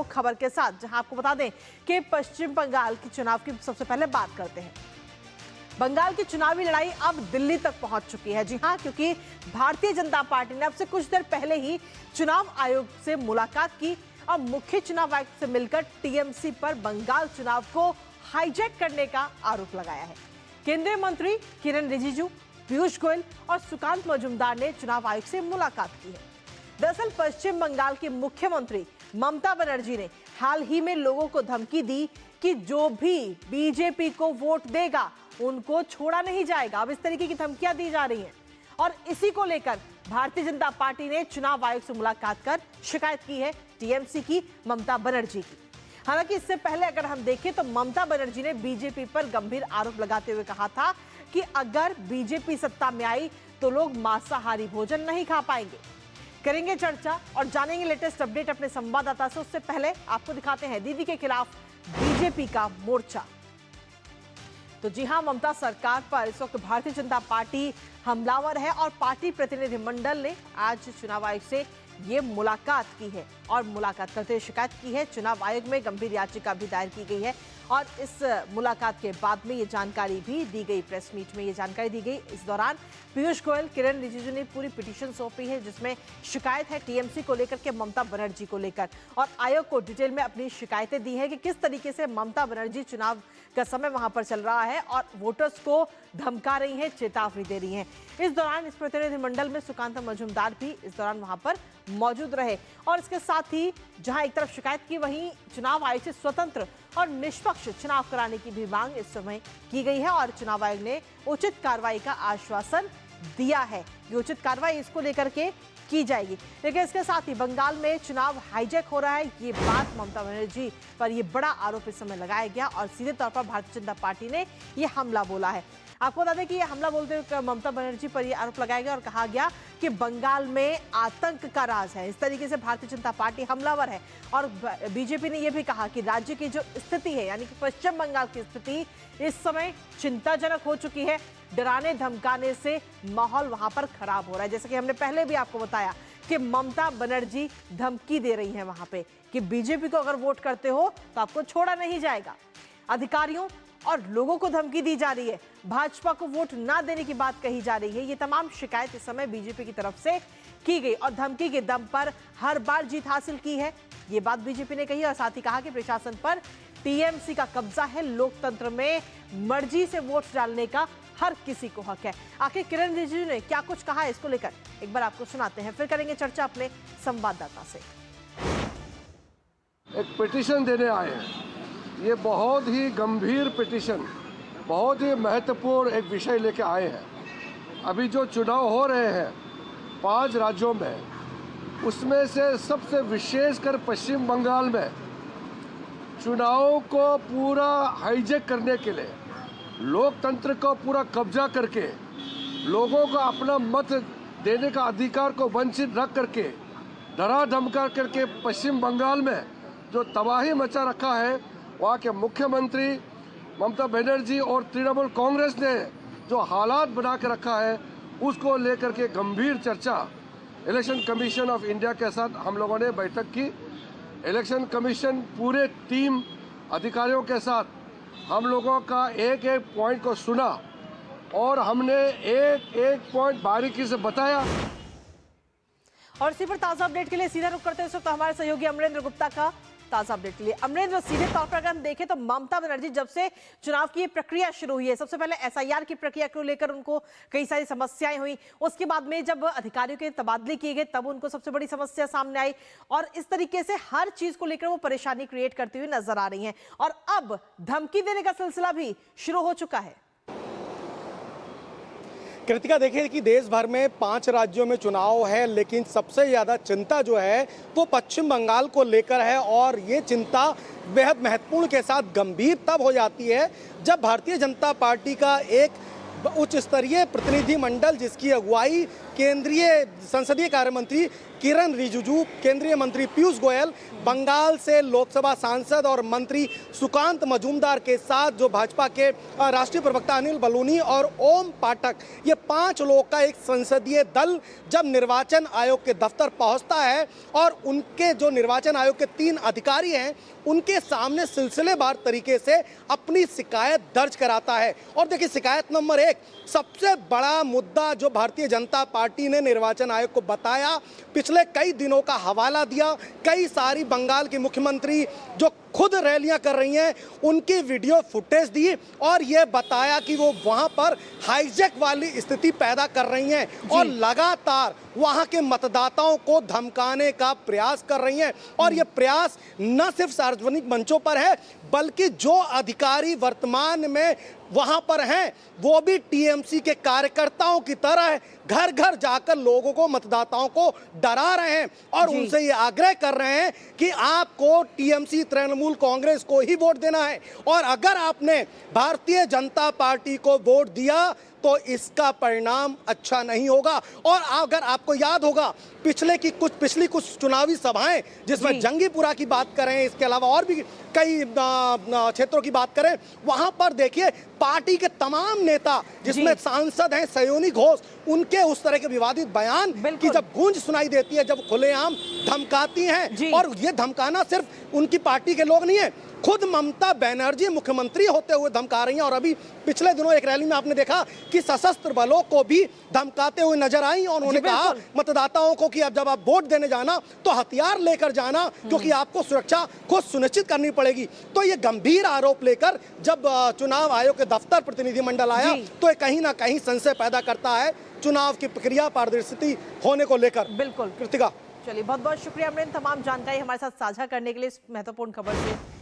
खबर के साथ, जहां आपको बता दें कि पश्चिम बंगाल के चुनाव की सबसे पहले बात करते हैं। बंगाल की चुनावी लड़ाई अब दिल्ली तक पहुंच चुकी है। जी हां, क्योंकि भारतीय जनता पार्टी ने अब से कुछ देर पहले ही चुनाव आयोग से मुलाकात की और मुख्य चुनाव आयुक्त से मिलकर टीएमसी पर बंगाल चुनाव को हाईजैक करने का आरोप लगाया है। केंद्रीय मंत्री किरण रिजिजू, पीयूष गोयल और सुकांत मजूमदार ने चुनाव आयोग से मुलाकात की है। दरअसल पश्चिम बंगाल की मुख्यमंत्री ममता बनर्जी ने हाल ही में लोगों को धमकी दी कि जो भी बीजेपी को वोट देगा उनको छोड़ा नहीं जाएगा। अब इस तरीके की धमकियां दी जा रही हैं और इसी को लेकर भारतीय जनता पार्टी ने चुनाव आयोग से मुलाकात कर शिकायत की है टीएमसी की ममता बनर्जी की। हालांकि इससे पहले अगर हम देखें तो ममता बनर्जी ने बीजेपी पर गंभीर आरोप लगाते हुए कहा था कि अगर बीजेपी सत्ता में आई तो लोग मांसाहारी भोजन नहीं खा पाएंगे। करेंगे चर्चा और जानेंगे लेटेस्ट अपडेट अपने संवाददाता से। उससे पहले आपको दिखाते हैं दीदी के खिलाफ बीजेपी का मोर्चा। तो जी हां, ममता सरकार पर इस वक्त भारतीय जनता पार्टी हमलावर है और पार्टी प्रतिनिधिमंडल ने आज चुनाव आयोग से ये मुलाकात की है और मुलाकात करते हुए शिकायत की है। चुनाव आयोग में गंभीर याचिका भी दायर की गई है और इस मुलाकात के बाद में ये जानकारी भी दी गई, प्रेस मीट में ये जानकारी दी गई। इस दौरान पीयूष गोयल, किरण रिजिजू ने पूरी पिटीशन सौंपी है जिसमें शिकायत है टीएमसी को लेकर के, ममता बनर्जी को लेकर, और आयोग को डिटेल में अपनी शिकायतें दी है कि किस तरीके से ममता बनर्जी चुनाव का समय वहां पर चल रहा है और वोटर्स को धमका रही है, चेतावनी दे रही है। इस दौरान इस प्रतिनिधिमंडल में सुकांत मजूमदार भी इस दौरान वहां पर मौजूद रहे और इसके साथ ही जहां एक तरफ शिकायत की, वहीं चुनाव आयोग से स्वतंत्र और निष्पक्ष चुनाव कराने की भी मांग इस समय की गई है और चुनाव आयोग ने उचित कार्रवाई का आश्वासन दिया है कि उचित कार्रवाई इसको लेकर के की जाएगी। लेकिन इसके साथ ही बंगाल में चुनाव हाईजैक हो रहा है, ये बात ममता बनर्जी पर ये बड़ा आरोप इस समय लगाया गया और सीधे तौर पर भारतीय जनता पार्टी ने ये हमला बोला है। आपको बता दें कि ये हमला बोलते हुए ममता बनर्जी पर यह आरोप लगाया गया और कहा गया कि बंगाल में आतंक का राज है। इस तरीके से भारतीय जनता पार्टी हमलावर है और बीजेपी ने यह भी कहा कि राज्य की जो स्थिति है, यानी कि पश्चिम बंगाल की स्थिति इस समय चिंताजनक हो चुकी है। डराने धमकाने से माहौल वहां पर खराब हो रहा है। जैसे कि हमने पहले भी आपको बताया कि ममता बनर्जी धमकी दे रही हैं वहां पे कि बीजेपी को अगर वोट करते हो तो आपको छोड़ा नहीं जाएगा। अधिकारियों और लोगों को धमकी दी जा रही है, भाजपा को वोट ना देने की बात कही जा रही है। ये तमाम शिकायत इस समय बीजेपी की तरफ से की गई और धमकी के दम पर हर बार जीत हासिल की है, ये बात बीजेपी ने कही और साथ ही कहा कि प्रशासन पर टीएमसी का कब्जा है, लोकतंत्र में मर्जी से वोट डालने का हर किसी को हक है। आखिर किरण रिजिजू ने क्या कुछ कहा है इसको लेकर एक बार आपको सुनाते हैं, फिर करेंगे चर्चा अपने संवाददाता से। एक पिटीशन देने आए हैं, ये बहुत ही गंभीर पिटीशन, बहुत ही महत्वपूर्ण एक विषय लेके आए हैं। अभी जो चुनाव हो रहे हैं 5 राज्यों में, उसमें से सबसे विशेषकर पश्चिम बंगाल में चुनाव को पूरा हाईजैक करने के लिए, लोकतंत्र को पूरा कब्जा करके, लोगों को अपना मत देने का अधिकार को वंचित रख करके, डरा धमका करके पश्चिम बंगाल में जो तबाही मचा रखा है, वहाँ के मुख्यमंत्री ममता बनर्जी और तृणमूल कांग्रेस ने जो हालात बना के रखा है, उसको लेकर के गंभीर चर्चा इलेक्शन कमीशन ऑफ इंडिया के साथ हम लोगों ने बैठक की। इलेक्शन कमीशन पूरे टीम अधिकारियों के साथ हम लोगों का एक एक पॉइंट को सुना और हमने एक एक पॉइंट बारीकी से बताया। और इसी पर ताजा अपडेट के लिए सीधा रुख करते हैं इस वक्त हमारे सहयोगी अमरेंद्र गुप्ता का ताजा अपडेट के लिए। अमरेंद्र, सीधे तौर पर अगर हम देखें तो ममता बनर्जी जब से चुनाव की प्रक्रिया शुरू हुई है, सबसे पहले एसआईआर की प्रक्रिया को लेकर उनको कई सारी समस्याएं हुई, उसके बाद में जब अधिकारियों के तबादले किए गए तब उनको सबसे बड़ी समस्या सामने आई और इस तरीके से हर चीज को लेकर वो परेशानी क्रिएट करती हुई नजर आ रही है और अब धमकी देने का सिलसिला भी शुरू हो चुका है। कृतिका, देखिए कि देश भर में 5 राज्यों में चुनाव है, लेकिन सबसे ज़्यादा चिंता जो है वो पश्चिम बंगाल को लेकर है और ये चिंता बेहद महत्वपूर्ण के साथ गंभीर तब हो जाती है जब भारतीय जनता पार्टी का एक उच्च स्तरीय प्रतिनिधिमंडल जिसकी अगुवाई केंद्रीय संसदीय कार्य मंत्री किरण रिजिजू, केंद्रीय मंत्री पीयूष गोयल, बंगाल से लोकसभा सांसद और मंत्री सुकांत मजूमदार के साथ जो भाजपा के राष्ट्रीय प्रवक्ता अनिल बलूनी और ओम पाठक, ये 5 लोगों का एक संसदीय दल जब निर्वाचन आयोग के दफ्तर पहुंचता है और उनके जो निर्वाचन आयोग के 3 अधिकारी हैं उनके सामने सिलसिलेवार तरीके से अपनी शिकायत दर्ज कराता है। और देखिए, शिकायत नंबर 1, सबसे बड़ा मुद्दा जो भारतीय जनता पार्टी ने निर्वाचन आयोग को बताया, पिछले कई दिनों का हवाला दिया, कई सारी बंगाल की मुख्यमंत्री जो खुद रैलियां कर रही हैं उनकी वीडियो फुटेज दी और ये बताया कि वो वहां पर हाईजैक वाली स्थिति पैदा कर रही हैं और लगातार वहां के मतदाताओं को धमकाने का प्रयास कर रही हैं। और ये प्रयास न सिर्फ सार्वजनिक मंचों पर है बल्कि जो अधिकारी वर्तमान में वहां पर हैं वो भी टीएमसी के कार्यकर्ताओं की तरह घर घर जाकर लोगों को, मतदाताओं को डरा रहे हैं और उनसे ये आग्रह कर रहे हैं कि आपको टीएमसी, तृणमूल कांग्रेस को ही वोट देना है और अगर आपने भारतीय जनता पार्टी को वोट दिया तो इसका परिणाम अच्छा नहीं होगा। और अगर आपको याद होगा पिछली कुछ चुनावी सभाएं जिसमें जंगीपुरा की बात करें, इसके अलावा और भी कई क्षेत्रों की बात करें, वहां पर देखिए पार्टी के तमाम नेता जिसमें सांसद हैं सयोनी घोष, उनके उस तरह के विवादित बयान की जब गूंज सुनाई देती है, जब खुलेआम धमकाती हैं और ये धमकाना सिर्फ उनकी पार्टी के लोग नहीं है, खुद ममता बनर्जी मुख्यमंत्री होते हुए धमका रही हैं। और अभी पिछले दिनों एक रैली में आपने देखा कि सशस्त्र बलों को भी धमकाते हुए नजर आई और उन्होंने कहा मतदाताओं को कि अब जब आप वोट देने जाना तो हथियार लेकर जाना क्योंकि आपको सुरक्षा खुद सुनिश्चित करनी पड़ेगी। तो ये गंभीर आरोप लेकर जब चुनाव आयोग के दफ्तर प्रतिनिधिमंडल आया तो ये कहीं ना कहीं संशय पैदा करता है चुनाव की प्रक्रिया पारदर्शी होने को लेकर। बिल्कुल कृतिका, चलिए बहुत बहुत शुक्रिया अमरीन, तमाम जानकारी हमारे साथ साझा करने के लिए इस महत्वपूर्ण खबर से।